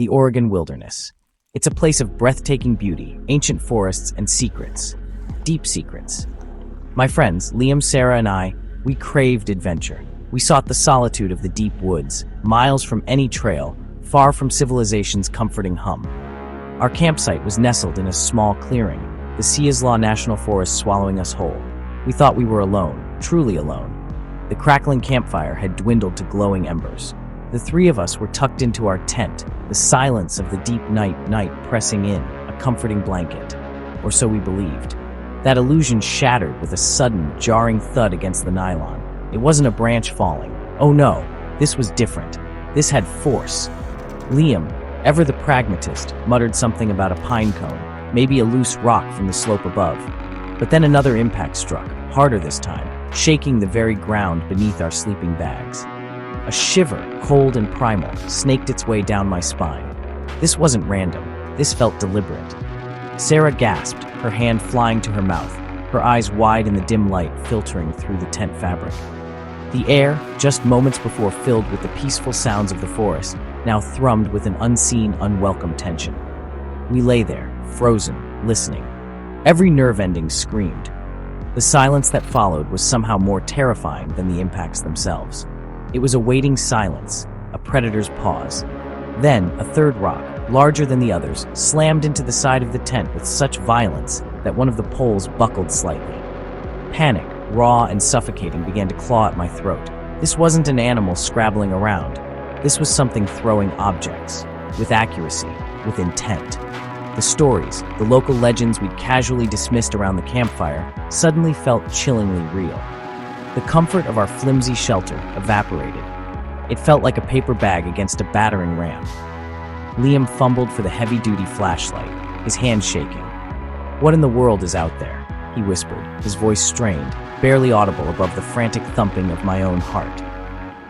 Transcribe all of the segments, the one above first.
the Oregon wilderness. It's a place of breathtaking beauty, ancient forests, and secrets. Deep secrets. My friends, Liam, Sarah, and I, we craved adventure. We sought the solitude of the deep woods, miles from any trail, far from civilization's comforting hum. Our campsite was nestled in a small clearing, the Cieslaw National Forest swallowing us whole. We thought we were alone, truly alone. The crackling campfire had dwindled to glowing embers. The three of us were tucked into our tent, the silence of the deep night pressing in, a comforting blanket. Or so we believed. That illusion shattered with a sudden, jarring thud against the nylon. It wasn't a branch falling. Oh no, this was different. This had force. Liam, ever the pragmatist, muttered something about a pine cone, maybe a loose rock from the slope above. But then another impact struck, harder this time, shaking the very ground beneath our sleeping bags. A shiver, cold and primal, snaked its way down my spine. This wasn't random. This felt deliberate. Sarah gasped, her hand flying to her mouth, her eyes wide in the dim light filtering through the tent fabric. The air, just moments before filled with the peaceful sounds of the forest, now thrummed with an unseen, unwelcome tension. We lay there, frozen, listening. Every nerve ending screamed. The silence that followed was somehow more terrifying than the impacts themselves. It was a waiting silence, a predator's pause. Then, a third rock, larger than the others, slammed into the side of the tent with such violence that one of the poles buckled slightly. Panic, raw and suffocating, began to claw at my throat. This wasn't an animal scrabbling around. This was something throwing objects, with accuracy, with intent. The stories, the local legends we'd casually dismissed around the campfire, suddenly felt chillingly real. The comfort of our flimsy shelter evaporated. It felt like a paper bag against a battering ram. Liam fumbled for the heavy-duty flashlight, his hand shaking. "What in the world is out there?" he whispered, his voice strained, barely audible above the frantic thumping of my own heart.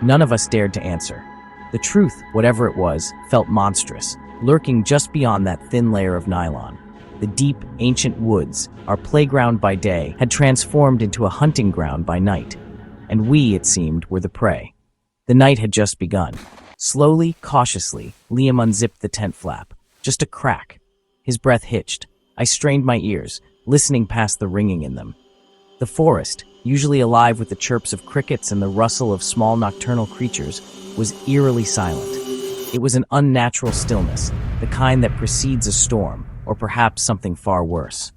None of us dared to answer. The truth, whatever it was, felt monstrous, lurking just beyond that thin layer of nylon. The deep, ancient woods, our playground by day, had transformed into a hunting ground by night. And we, it seemed, were the prey. The night had just begun. Slowly, cautiously, Liam unzipped the tent flap. Just a crack. His breath hitched. I strained my ears, listening past the ringing in them. The forest, usually alive with the chirps of crickets and the rustle of small nocturnal creatures, was eerily silent. It was an unnatural stillness, the kind that precedes a storm, or perhaps something far worse.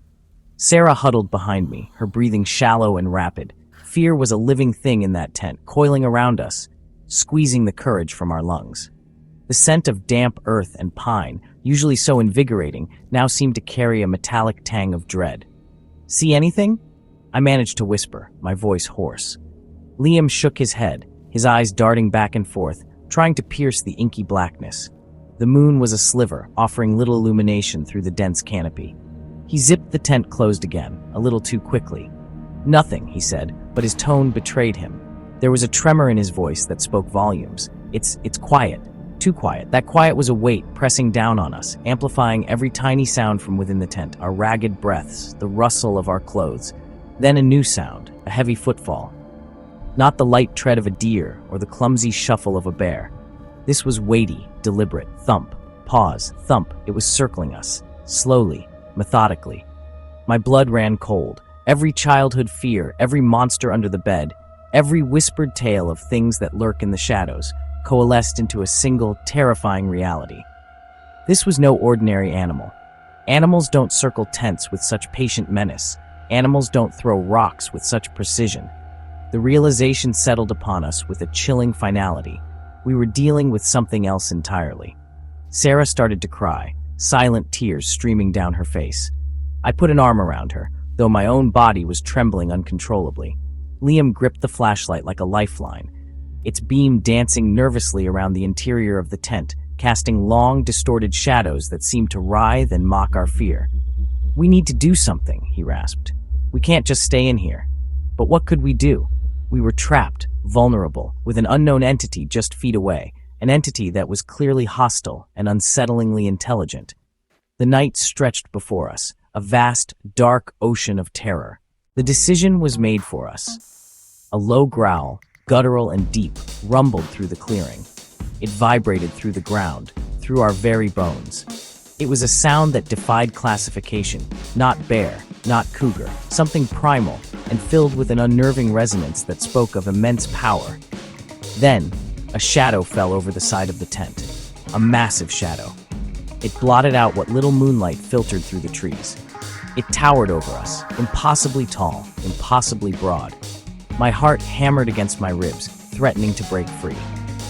Sarah huddled behind me, her breathing shallow and rapid. Fear was a living thing in that tent, coiling around us, squeezing the courage from our lungs. The scent of damp earth and pine, usually so invigorating, now seemed to carry a metallic tang of dread. "See anything?" I managed to whisper, my voice hoarse. Liam shook his head, his eyes darting back and forth, trying to pierce the inky blackness. The moon was a sliver, offering little illumination through the dense canopy. He zipped the tent closed again, a little too quickly. "Nothing," he said, but his tone betrayed him. There was a tremor in his voice that spoke volumes. It's quiet. Too quiet. That quiet was a weight pressing down on us, amplifying every tiny sound from within the tent, our ragged breaths, the rustle of our clothes. Then a new sound, a heavy footfall. Not the light tread of a deer or the clumsy shuffle of a bear. This was weighty, deliberate. Thump, pause, thump. It was circling us, slowly, methodically. My blood ran cold. Every childhood fear, every monster under the bed, every whispered tale of things that lurk in the shadows, coalesced into a single, terrifying reality. This was no ordinary animal. Animals don't circle tents with such patient menace. Animals don't throw rocks with such precision. The realization settled upon us with a chilling finality. We were dealing with something else entirely. Sarah started to cry, silent tears streaming down her face. I put an arm around her, though my own body was trembling uncontrollably. Liam gripped the flashlight like a lifeline, its beam dancing nervously around the interior of the tent, casting long, distorted shadows that seemed to writhe and mock our fear. "We need to do something," he rasped. "We can't just stay in here." But what could we do? We were trapped, vulnerable, with an unknown entity just feet away, an entity that was clearly hostile and unsettlingly intelligent. The night stretched before us, a vast, dark ocean of terror. The decision was made for us. A low growl, guttural and deep, rumbled through the clearing. It vibrated through the ground, through our very bones. It was a sound that defied classification, not bear, not cougar, something primal, and filled with an unnerving resonance that spoke of immense power. Then, a shadow fell over the side of the tent, a massive shadow. It blotted out what little moonlight filtered through the trees. It towered over us, impossibly tall, impossibly broad. My heart hammered against my ribs, threatening to break free.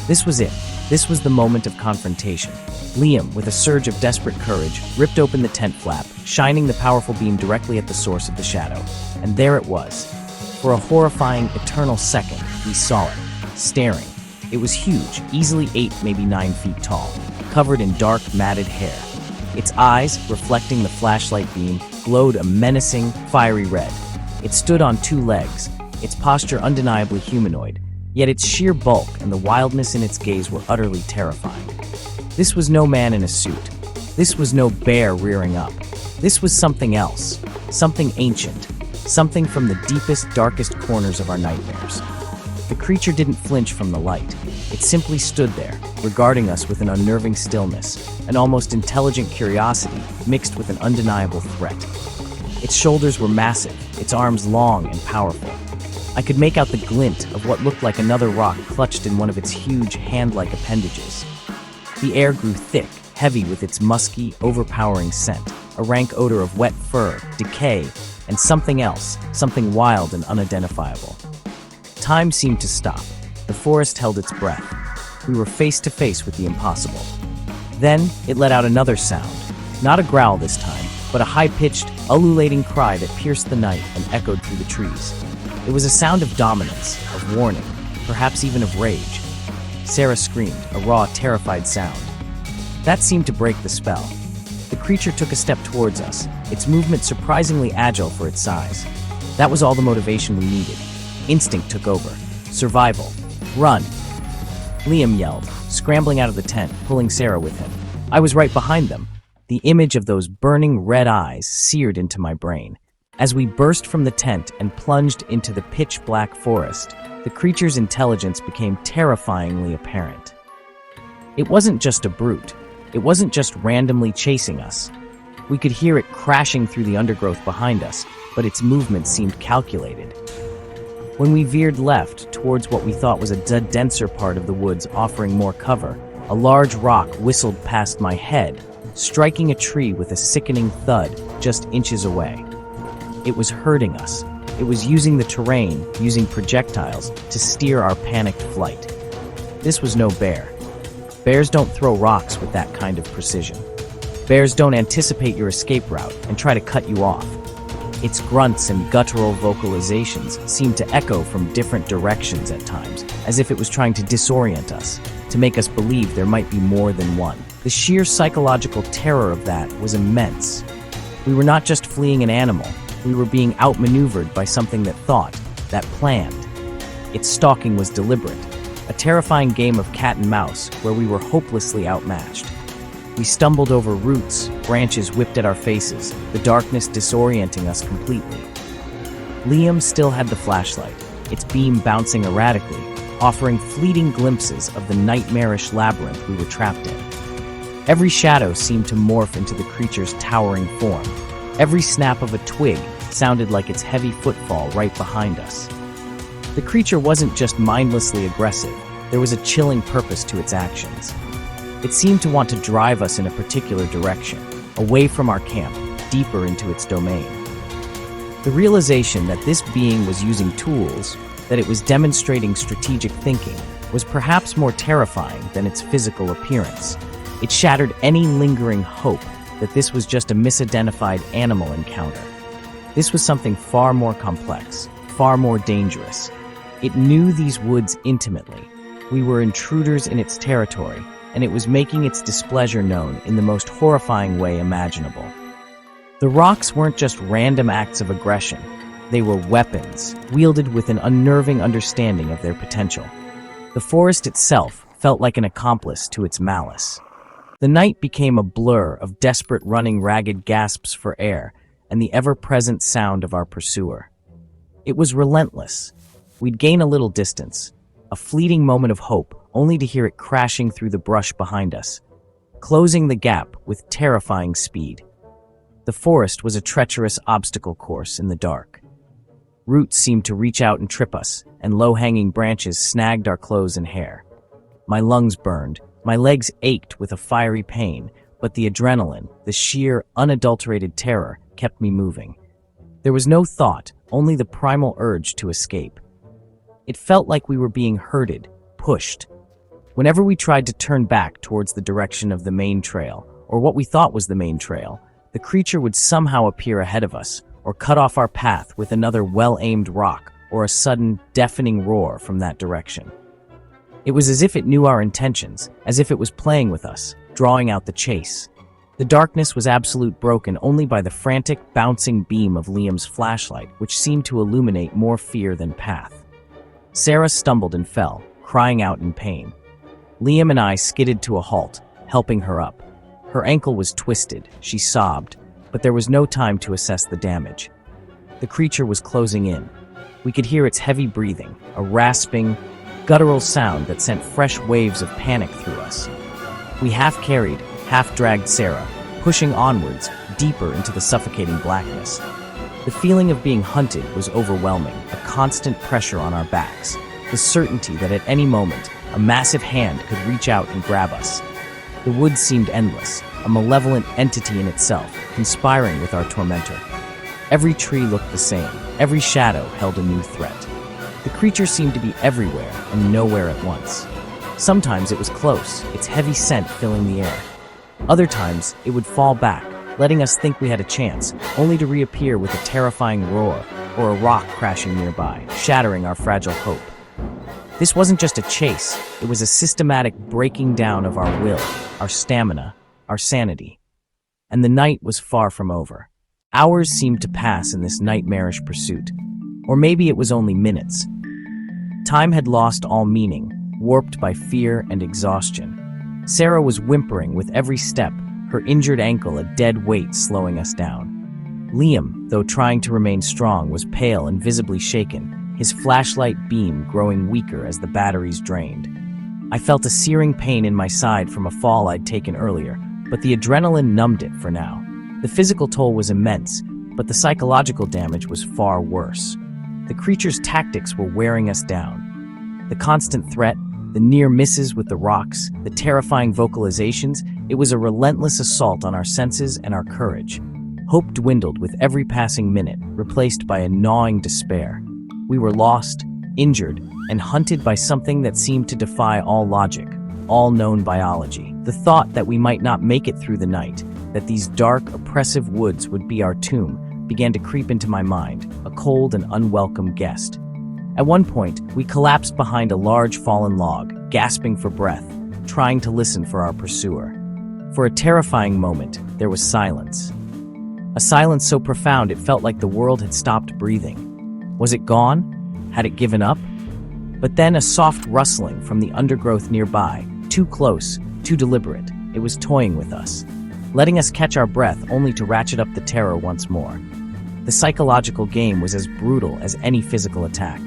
This was it. This was the moment of confrontation. Liam, with a surge of desperate courage, ripped open the tent flap, shining the powerful beam directly at the source of the shadow. And there it was. For a horrifying, eternal second, we saw it, staring. It was huge, easily 8, maybe 9 feet tall, covered in dark, matted hair. Its eyes, reflecting the flashlight beam, glowed a menacing, fiery red. It stood on 2 legs, its posture undeniably humanoid, yet its sheer bulk and the wildness in its gaze were utterly terrifying. This was no man in a suit. This was no bear rearing up. This was something else, something ancient, something from the deepest, darkest corners of our nightmares. The creature didn't flinch from the light. It simply stood there, regarding us with an unnerving stillness, an almost intelligent curiosity mixed with an undeniable threat. Its shoulders were massive, its arms long and powerful. I could make out the glint of what looked like another rock clutched in one of its huge, hand-like appendages. The air grew thick, heavy with its musky, overpowering scent, a rank odor of wet fur, decay, and something else, something wild and unidentifiable. Time seemed to stop. The forest held its breath. We were face to face with the impossible. Then, it let out another sound. Not a growl this time, but a high-pitched, ululating cry that pierced the night and echoed through the trees. It was a sound of dominance, of warning, perhaps even of rage. Sarah screamed, a raw, terrified sound. That seemed to break the spell. The creature took a step towards us, its movement surprisingly agile for its size. That was all the motivation we needed. Instinct took over. Survival. Run! Liam yelled, scrambling out of the tent, pulling Sarah with him. I was right behind them. The image of those burning red eyes seared into my brain. As we burst from the tent and plunged into the pitch-black forest, the creature's intelligence became terrifyingly apparent. It wasn't just a brute. It wasn't just randomly chasing us. We could hear it crashing through the undergrowth behind us, but its movement seemed calculated. When we veered left towards what we thought was a denser part of the woods offering more cover, a large rock whistled past my head, striking a tree with a sickening thud just inches away. It was hurting us. It was using the terrain, using projectiles, to steer our panicked flight. This was no bear. Bears don't throw rocks with that kind of precision. Bears don't anticipate your escape route and try to cut you off. Its grunts and guttural vocalizations seemed to echo from different directions at times, as if it was trying to disorient us, to make us believe there might be more than one. The sheer psychological terror of that was immense. We were not just fleeing an animal, we were being outmaneuvered by something that thought, that planned. Its stalking was deliberate, a terrifying game of cat and mouse where we were hopelessly outmatched. We stumbled over roots, branches whipped at our faces, the darkness disorienting us completely. Liam still had the flashlight, its beam bouncing erratically, offering fleeting glimpses of the nightmarish labyrinth we were trapped in. Every shadow seemed to morph into the creature's towering form. Every snap of a twig sounded like its heavy footfall right behind us. The creature wasn't just mindlessly aggressive, there was a chilling purpose to its actions. It seemed to want to drive us in a particular direction, away from our camp, deeper into its domain. The realization that this being was using tools, that it was demonstrating strategic thinking, was perhaps more terrifying than its physical appearance. It shattered any lingering hope that this was just a misidentified animal encounter. This was something far more complex, far more dangerous. It knew these woods intimately. We were intruders in its territory, and it was making its displeasure known in the most horrifying way imaginable. The rocks weren't just random acts of aggression. They were weapons, wielded with an unnerving understanding of their potential. The forest itself felt like an accomplice to its malice. The night became a blur of desperate running ragged gasps for air and the ever-present sound of our pursuer. It was relentless. We'd gain a little distance, a fleeting moment of hope, only to hear it crashing through the brush behind us, closing the gap with terrifying speed. The forest was a treacherous obstacle course in the dark. Roots seemed to reach out and trip us, and low-hanging branches snagged our clothes and hair. My lungs burned, my legs ached with a fiery pain, but the adrenaline, the sheer, unadulterated terror, kept me moving. There was no thought, only the primal urge to escape. It felt like we were being herded, pushed. Whenever we tried to turn back towards the direction of the main trail, or what we thought was the main trail, the creature would somehow appear ahead of us, or cut off our path with another well-aimed rock or a sudden, deafening roar from that direction. It was as if it knew our intentions, as if it was playing with us, drawing out the chase. The darkness was absolute, broken only by the frantic, bouncing beam of Liam's flashlight, which seemed to illuminate more fear than path. Sarah stumbled and fell, crying out in pain. Liam and I skidded to a halt, helping her up. Her ankle was twisted, she sobbed, but there was no time to assess the damage. The creature was closing in. We could hear its heavy breathing, a rasping, guttural sound that sent fresh waves of panic through us. We half-carried, half-dragged Sarah, pushing onwards, deeper into the suffocating blackness. The feeling of being hunted was overwhelming, a constant pressure on our backs, the certainty that at any moment, a massive hand could reach out and grab us. The woods seemed endless, a malevolent entity in itself, conspiring with our tormentor. Every tree looked the same, every shadow held a new threat. The creature seemed to be everywhere and nowhere at once. Sometimes it was close, its heavy scent filling the air. Other times, it would fall back, letting us think we had a chance, only to reappear with a terrifying roar or a rock crashing nearby, shattering our fragile hope. This wasn't just a chase, it was a systematic breaking down of our will, our stamina, our sanity. And the night was far from over. Hours seemed to pass in this nightmarish pursuit. Or maybe it was only minutes. Time had lost all meaning, warped by fear and exhaustion. Sarah was whimpering with every step, her injured ankle a dead weight slowing us down. Liam, though trying to remain strong, was pale and visibly shaken, his flashlight beam growing weaker as the batteries drained. I felt a searing pain in my side from a fall I'd taken earlier, but the adrenaline numbed it for now. The physical toll was immense, but the psychological damage was far worse. The creature's tactics were wearing us down. The constant threat, the near misses with the rocks, the terrifying vocalizations, it was a relentless assault on our senses and our courage. Hope dwindled with every passing minute, replaced by a gnawing despair. We were lost, injured, and hunted by something that seemed to defy all logic, all known biology. The thought that we might not make it through the night, that these dark, oppressive woods would be our tomb, began to creep into my mind, a cold and unwelcome guest. At one point, we collapsed behind a large fallen log, gasping for breath, trying to listen for our pursuer. For a terrifying moment, there was silence. A silence so profound it felt like the world had stopped breathing. Was it gone? Had it given up? But then a soft rustling from the undergrowth nearby, too close, too deliberate. It was toying with us, letting us catch our breath only to ratchet up the terror once more. The psychological game was as brutal as any physical attack.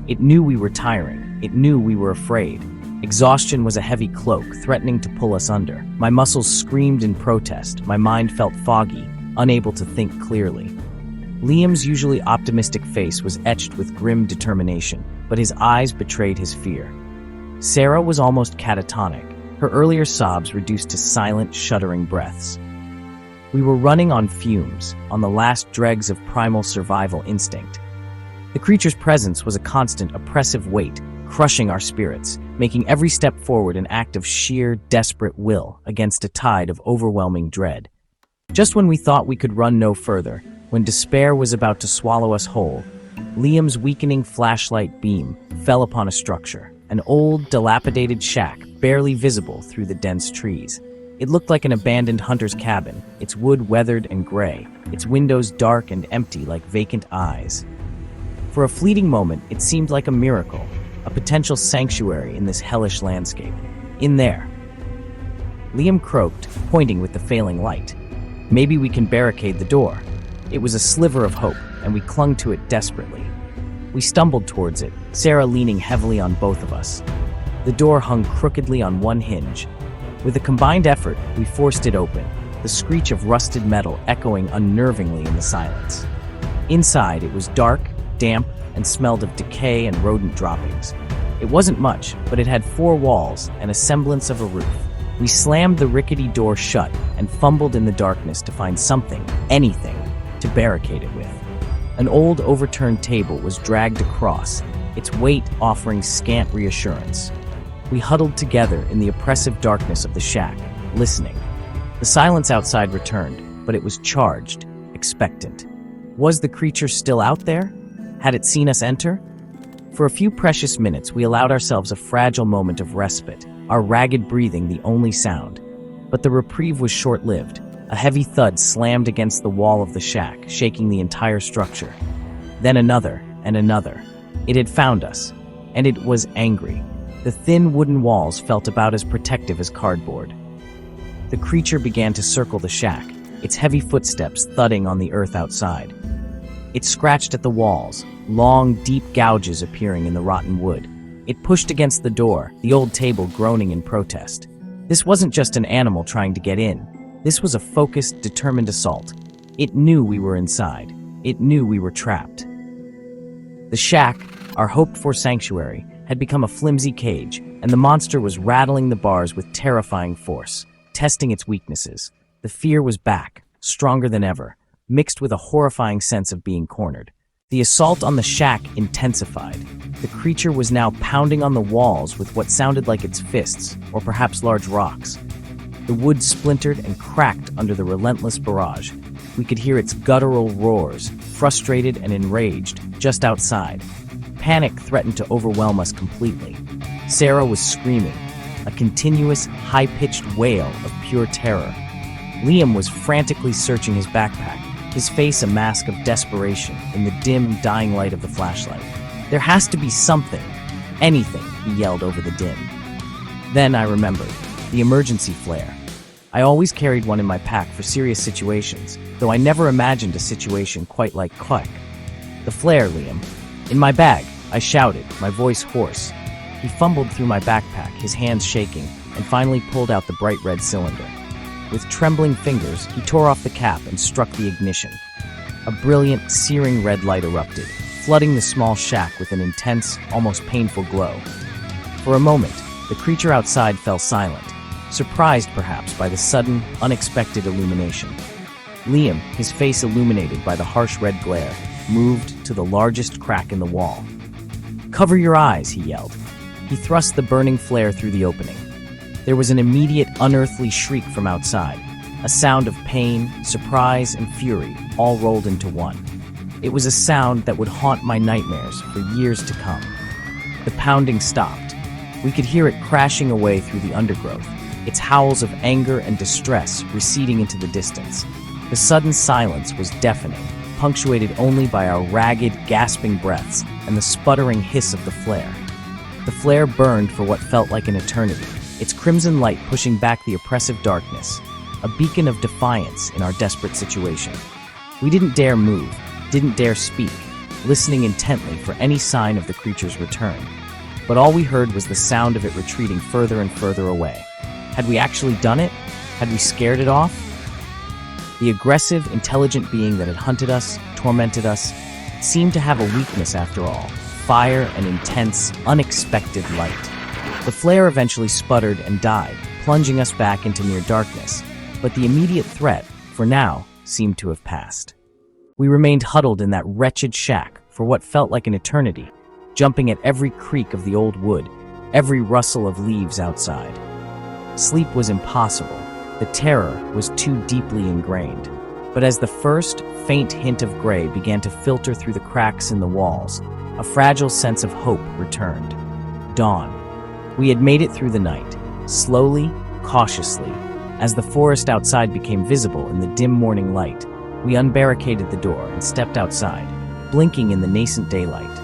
It knew we were tiring. It knew we were afraid. Exhaustion was a heavy cloak, threatening to pull us under. My muscles screamed in protest. My mind felt foggy, unable to think clearly. Liam's usually optimistic face was etched with grim determination, but his eyes betrayed his fear. Sarah was almost catatonic, her earlier sobs reduced to silent, shuddering breaths. We were running on fumes, on the last dregs of primal survival instinct. The creature's presence was a constant, oppressive weight, crushing our spirits, making every step forward an act of sheer, desperate will against a tide of overwhelming dread. Just when we thought we could run no further, when despair was about to swallow us whole, Liam's weakening flashlight beam fell upon a structure, an old, dilapidated shack barely visible through the dense trees. It looked like an abandoned hunter's cabin, its wood weathered and gray, its windows dark and empty like vacant eyes. For a fleeting moment, it seemed like a miracle, a potential sanctuary in this hellish landscape. In there. Liam croaked, pointing with the failing light. Maybe we can barricade the door. It was a sliver of hope, and we clung to it desperately. We stumbled towards it, Sarah leaning heavily on both of us. The door hung crookedly on one hinge. With a combined effort, we forced it open, the screech of rusted metal echoing unnervingly in the silence. Inside, it was dark, damp, and smelled of decay and rodent droppings. It wasn't much, but it had 4 walls and a semblance of a roof. We slammed the rickety door shut and fumbled in the darkness to find something, anything, to barricade it with. An old overturned table was dragged across, its weight offering scant reassurance. We huddled together in the oppressive darkness of the shack, listening. The silence outside returned, but it was charged, expectant. Was the creature still out there? Had it seen us enter? For a few precious minutes, we allowed ourselves a fragile moment of respite, our ragged breathing the only sound. But the reprieve was short-lived. A heavy thud slammed against the wall of the shack, shaking the entire structure. Then another, and another. It had found us, and it was angry. The thin wooden walls felt about as protective as cardboard. The creature began to circle the shack, its heavy footsteps thudding on the earth outside. It scratched at the walls, long, deep gouges appearing in the rotten wood. It pushed against the door, the old table groaning in protest. This wasn't just an animal trying to get in. This was a focused, determined assault. It knew we were inside. It knew we were trapped. The shack, our hoped-for sanctuary, had become a flimsy cage, and the monster was rattling the bars with terrifying force, testing its weaknesses. The fear was back, stronger than ever, mixed with a horrifying sense of being cornered. The assault on the shack intensified. The creature was now pounding on the walls with what sounded like its fists, or perhaps large rocks. The wood splintered and cracked under the relentless barrage. We could hear its guttural roars, frustrated and enraged, just outside. Panic threatened to overwhelm us completely. Sarah was screaming, a continuous, high-pitched wail of pure terror. Liam was frantically searching his backpack, his face a mask of desperation in the dim, dying light of the flashlight. There has to be something, anything, he yelled over the din. Then I remembered, the emergency flare. I always carried one in my pack for serious situations, though I never imagined a situation quite like Cluck. The flare, Liam. In my bag, I shouted, my voice hoarse. He fumbled through my backpack, his hands shaking, and finally pulled out the bright red cylinder. With trembling fingers, he tore off the cap and struck the ignition. A brilliant, searing red light erupted, flooding the small shack with an intense, almost painful glow. For a moment, the creature outside fell silent, surprised perhaps by the sudden, unexpected illumination. Liam, his face illuminated by the harsh red glare, moved to the largest crack in the wall. "Cover your eyes," he yelled. He thrust the burning flare through the opening. There was an immediate, unearthly shriek from outside, a sound of pain, surprise, and fury, all rolled into one. It was a sound that would haunt my nightmares for years to come. The pounding stopped. We could hear it crashing away through the undergrowth, its howls of anger and distress receding into the distance. The sudden silence was deafening, punctuated only by our ragged, gasping breaths and the sputtering hiss of the flare. The flare burned for what felt like an eternity, its crimson light pushing back the oppressive darkness, a beacon of defiance in our desperate situation. We didn't dare move, didn't dare speak, listening intently for any sign of the creature's return. But all we heard was the sound of it retreating further and further away. Had we actually done it? Had we scared it off? The aggressive, intelligent being that had hunted us, tormented us, seemed to have a weakness after all: fire and intense, unexpected light. The flare eventually sputtered and died, plunging us back into near darkness, but the immediate threat, for now, seemed to have passed. We remained huddled in that wretched shack for what felt like an eternity, jumping at every creak of the old wood, every rustle of leaves outside. Sleep was impossible. The terror was too deeply ingrained. But as the first, faint hint of gray began to filter through the cracks in the walls, a fragile sense of hope returned. Dawn. We had made it through the night, slowly, cautiously. As the forest outside became visible in the dim morning light, we unbarricaded the door and stepped outside, blinking in the nascent daylight.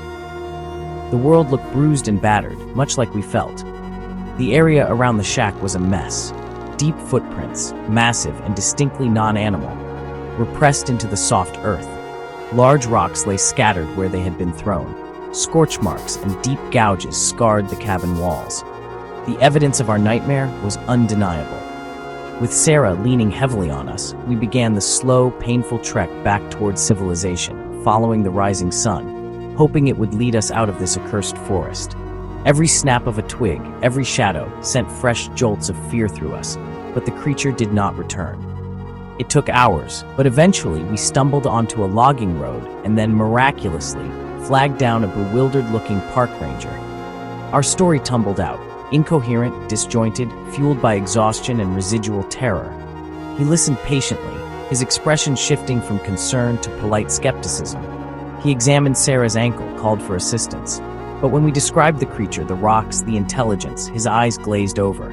The world looked bruised and battered, much like we felt. The area around the shack was a mess. Deep footprints, massive and distinctly non-animal, were pressed into the soft earth. Large rocks lay scattered where they had been thrown. Scorch marks and deep gouges scarred the cabin walls. The evidence of our nightmare was undeniable. With Sarah leaning heavily on us, we began the slow, painful trek back towards civilization, following the rising sun, hoping it would lead us out of this accursed forest. Every snap of a twig, every shadow, sent fresh jolts of fear through us, but the creature did not return. It took hours, but eventually we stumbled onto a logging road and then miraculously flagged down a bewildered-looking park ranger. Our story tumbled out, incoherent, disjointed, fueled by exhaustion and residual terror. He listened patiently, his expression shifting from concern to polite skepticism. He examined Sarah's ankle, called for assistance. But when we described the creature, the rocks, the intelligence, his eyes glazed over.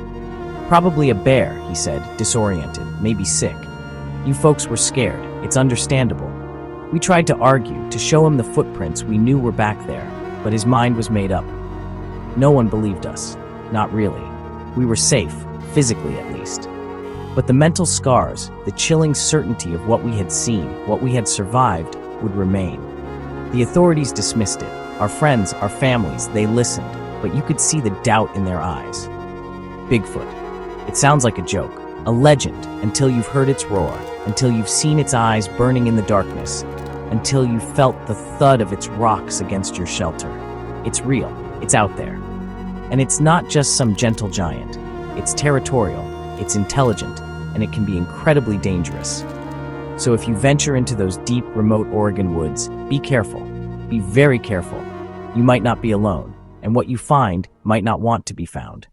"Probably a bear," he said, disoriented, maybe sick. "You folks were scared. It's understandable." We tried to argue, to show him the footprints we knew were back there, but his mind was made up. No one believed us. Not really. We were safe, physically at least. But the mental scars, the chilling certainty of what we had seen, what we had survived, would remain. The authorities dismissed it. Our friends, our families, they listened, but you could see the doubt in their eyes. Bigfoot. It sounds like a joke, a legend, until you've heard its roar, until you've seen its eyes burning in the darkness, until you felt the thud of its rocks against your shelter. It's real. It's out there. And it's not just some gentle giant. It's territorial, it's intelligent, and it can be incredibly dangerous. So if you venture into those deep, remote Oregon woods, be careful. Be very careful. You might not be alone, and what you find might not want to be found.